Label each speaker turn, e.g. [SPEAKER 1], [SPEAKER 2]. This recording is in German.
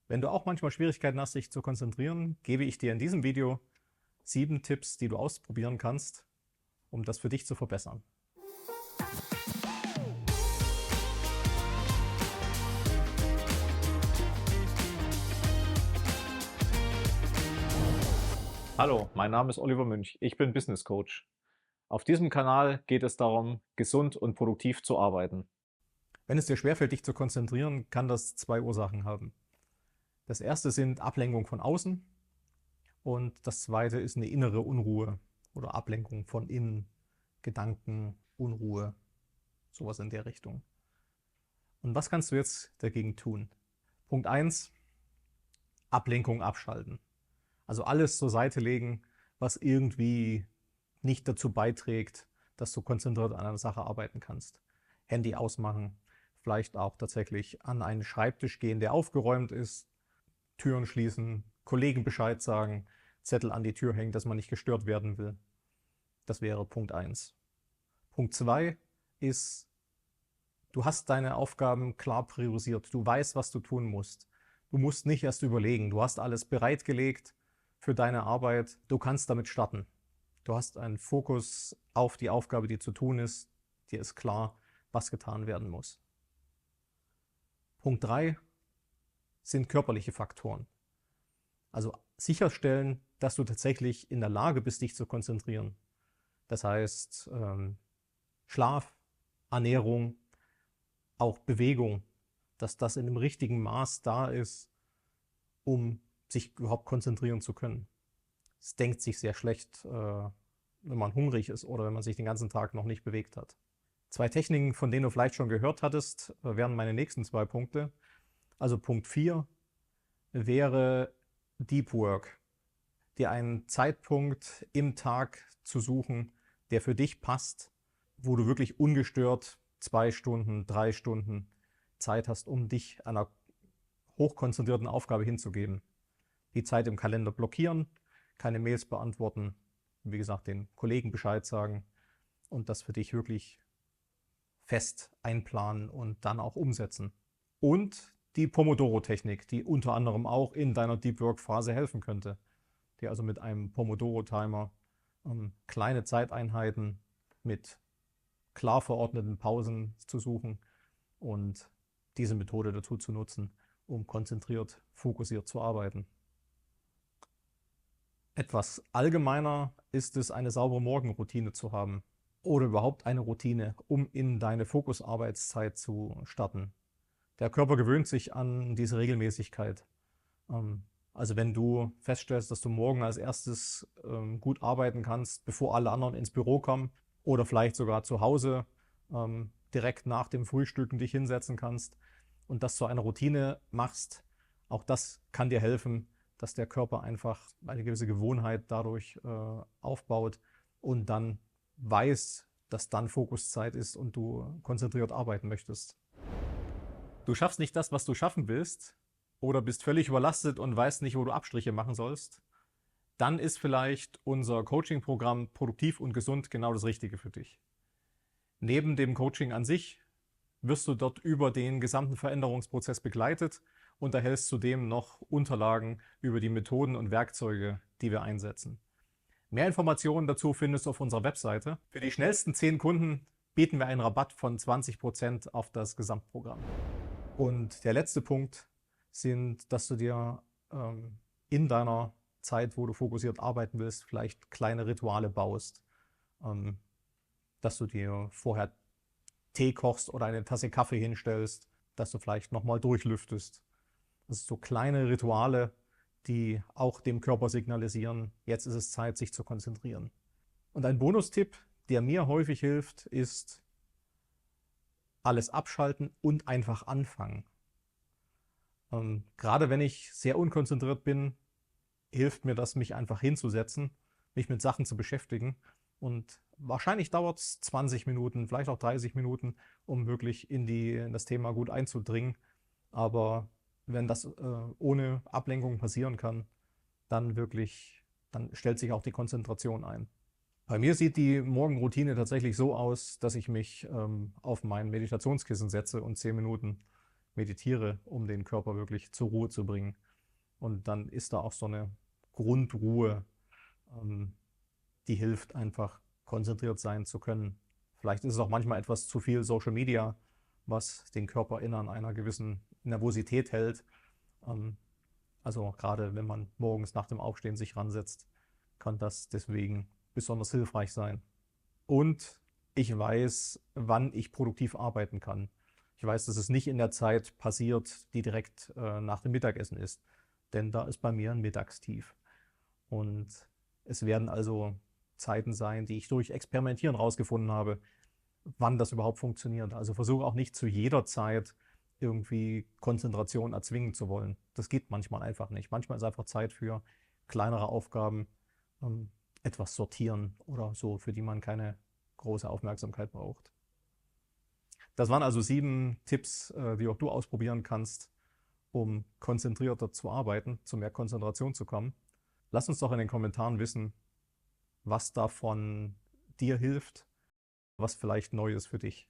[SPEAKER 1] Wenn du auch manchmal Schwierigkeiten hast, dich zu konzentrieren, gebe ich dir in diesem Video 7 Tipps, die du ausprobieren kannst, um das für dich zu verbessern. Hallo, mein Name ist Oliver Münch. Ich bin Business Coach. Auf diesem Kanal geht es darum, gesund und produktiv zu arbeiten. Wenn es dir schwerfällt, dich zu konzentrieren, kann das 2 Ursachen haben. Das erste sind Ablenkung von außen und das zweite ist eine innere Unruhe oder Ablenkung von innen, Gedanken, Unruhe, sowas in der Richtung. Und was kannst du jetzt dagegen tun? Punkt 1: Ablenkung abschalten. Also alles zur Seite legen, was irgendwie nicht dazu beiträgt, dass du konzentriert an einer Sache arbeiten kannst. Handy ausmachen, vielleicht auch tatsächlich an einen Schreibtisch gehen, der aufgeräumt ist, Türen schließen, Kollegen Bescheid sagen, Zettel an die Tür hängen, dass man nicht gestört werden will. Das wäre Punkt 1. Punkt 2 ist, du hast deine Aufgaben klar priorisiert. Du weißt, was du tun musst. Du musst nicht erst überlegen. Du hast alles bereitgelegt für deine Arbeit. Du kannst damit starten. Du hast einen Fokus auf die Aufgabe, die zu tun ist. Dir ist klar, was getan werden muss. Punkt 3 sind körperliche Faktoren. Also sicherstellen, dass du tatsächlich in der Lage bist, dich zu konzentrieren. Das heißt, Schlaf, Ernährung, auch Bewegung, dass das in dem richtigen Maß da ist, um sich überhaupt konzentrieren zu können. Es denkt sich sehr schlecht, wenn man hungrig ist oder wenn man sich den ganzen Tag noch nicht bewegt hat. 2 Techniken, von denen du vielleicht schon gehört hattest, wären meine nächsten 2 Punkte. Also Punkt 4 wäre Deep Work, dir einen Zeitpunkt im Tag zu suchen, der für dich passt, wo du wirklich ungestört 2 Stunden, 3 Stunden Zeit hast, um dich einer hochkonzentrierten Aufgabe hinzugeben. Die Zeit im Kalender blockieren, keine Mails beantworten, wie gesagt, den Kollegen Bescheid sagen und das für dich wirklich fest einplanen und dann auch umsetzen. Und die Pomodoro-Technik, die unter anderem auch in deiner Deep Work-Phase helfen könnte. Die also mit einem Pomodoro-Timer kleine Zeiteinheiten mit klar verordneten Pausen zu suchen und diese Methode dazu zu nutzen, um konzentriert, fokussiert zu arbeiten. Etwas allgemeiner ist es, eine saubere Morgenroutine zu haben oder überhaupt eine Routine, um in deine Fokusarbeitszeit zu starten. Der Körper gewöhnt sich an diese Regelmäßigkeit. Also wenn du feststellst, dass du morgen als erstes gut arbeiten kannst, bevor alle anderen ins Büro kommen oder vielleicht sogar zu Hause direkt nach dem Frühstücken dich hinsetzen kannst und das zu einer Routine machst, auch das kann dir helfen, dass der Körper einfach eine gewisse Gewohnheit dadurch aufbaut und dann weiß, dass dann Fokuszeit ist und du konzentriert arbeiten möchtest. Du schaffst nicht das, was du schaffen willst, oder bist völlig überlastet und weißt nicht, wo du Abstriche machen sollst, dann ist vielleicht unser Coaching-Programm Produktiv und Gesund genau das Richtige für dich. Neben dem Coaching an sich wirst du dort über den gesamten Veränderungsprozess begleitet und erhältst zudem noch Unterlagen über die Methoden und Werkzeuge, die wir einsetzen. Mehr Informationen dazu findest du auf unserer Webseite. Für die schnellsten 10 Kunden bieten wir einen Rabatt von 20% auf das Gesamtprogramm. Und der letzte Punkt sind, dass du dir in deiner Zeit, wo du fokussiert arbeiten willst, vielleicht kleine Rituale baust. Dass du dir vorher Tee kochst oder eine Tasse Kaffee hinstellst, dass du vielleicht nochmal durchlüftest. Das sind so kleine Rituale, die auch dem Körper signalisieren, jetzt ist es Zeit, sich zu konzentrieren. Und ein Bonustipp, der mir häufig hilft, ist alles abschalten und einfach anfangen. Gerade wenn ich sehr unkonzentriert bin, hilft mir das, mich einfach hinzusetzen, mich mit Sachen zu beschäftigen. Und wahrscheinlich dauert es 20 Minuten, vielleicht auch 30 Minuten, um wirklich in das Thema gut einzudringen. Aber wenn das ohne Ablenkung passieren kann, dann stellt sich auch die Konzentration ein. Bei mir sieht die Morgenroutine tatsächlich so aus, dass ich mich auf mein Meditationskissen setze und 10 Minuten meditiere, um den Körper wirklich zur Ruhe zu bringen. Und dann ist da auch so eine Grundruhe, die hilft einfach konzentriert sein zu können. Vielleicht ist es auch manchmal etwas zu viel Social Media, was den Körper in einer gewissen Nervosität hält. Also gerade wenn man morgens nach dem Aufstehen sich ransetzt, kann das deswegen besonders hilfreich sein. Und ich weiß, wann ich produktiv arbeiten kann. Ich weiß, dass es nicht in der Zeit passiert, die direkt nach dem Mittagessen ist, denn da ist bei mir ein Mittagstief. Und es werden also Zeiten sein, die ich durch Experimentieren rausgefunden habe, wann das überhaupt funktioniert. Also versuche auch nicht zu jeder Zeit irgendwie Konzentration erzwingen zu wollen. Das geht manchmal einfach nicht. Manchmal ist einfach Zeit für kleinere Aufgaben, etwas sortieren oder so, für die man keine große Aufmerksamkeit braucht. Das waren also 7 Tipps, die auch du ausprobieren kannst, um konzentrierter zu arbeiten, zu mehr Konzentration zu kommen. Lass uns doch in den Kommentaren wissen, was davon dir hilft, was vielleicht neu ist für dich.